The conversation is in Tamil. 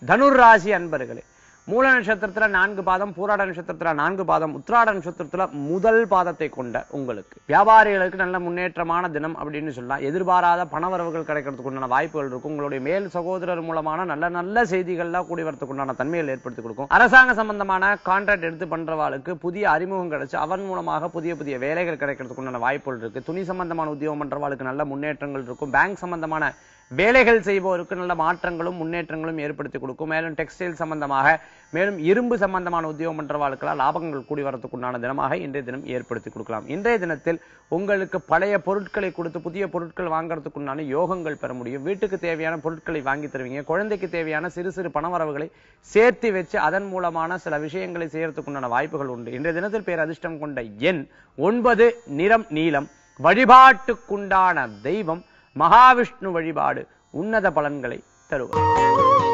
தனுர் ராசி அன்பர்களே, மூல நட்சத்திரத்துல 4 பாதம், பூராட நட்சத்திரத்துல 4 பாதம், உத்திராட நட்சத்திரத்துல முதல் பாதத்தை கொண்ட உங்களுக்கு வியாபாரிகளுக்கு நல்ல முன்னேற்றமான தினம் அப்படின்னு சொல்லலாம். எதிர்பாராத பணவரவுகள் கிடைக்கிறதுக்கு உண்டான வாய்ப்புகள் இருக்கும். உங்களுடைய மேல் சகோதரர் மூலமான நல்ல நல்ல செய்திகள்லாம் கூடி வரதுக்கு உண்டான தன்மைகள் ஏற்படுத்தி கொடுக்கும். அரசாங்க சம்பந்தமான கான்ட்ராக்ட் எடுத்து பண்றவாளுக்கு புதிய அறிமுகம் கிடைச்சு அவன் மூலமாக புதிய புதிய வேலைகள் கிடைக்கிறதுக்கு உண்டான வாய்ப்புகள் இருக்கு. துணி சம்பந்தமான உத்தியோகம் பண்றவாளுக்கு நல்ல முன்னேற்றங்கள் இருக்கும். பேங்க் சம்பந்தமான வேலைகள் செய்வோருக்கு நல்ல மாற்றங்களும் முன்னேற்றங்களும் ஏற்படுத்தி கொடுக்கும். மேலும் டெக்ஸ்டைல் சம்பந்தமாக, மேலும் இரும்பு சம்பந்தமான உத்தியோகம் பண்றவாளுக்கெல்லாம் லாபங்கள் கூடி வரத்துக்குண்டான தினமாக இன்றைய தினம் ஏற்படுத்தி கொடுக்கலாம். இன்றைய தினத்தில் உங்களுக்கு பழைய பொருட்களை கொடுத்து புதிய பொருட்கள் வாங்கறதுக்குண்டான யோகங்கள் பெற முடியும். வீட்டுக்கு தேவையான பொருட்களை வாங்கி தருவீங்க. குழந்தைக்கு தேவையான சிறு சிறு பணவரவுகளை சேர்த்து வச்சு அதன் மூலமான சில விஷயங்களை செய்யறதுக்குண்டான வாய்ப்புகள் உண்டு. இன்றைய தினத்தில் பேர் அதிர்ஷ்டம் கொண்ட எண் 9, நிறம் நீலம். வழிபாட்டுக்குண்டான தெய்வம் மகாவிஷ்ணு வழிபாடு உன்னத பலன்களை தருவார்.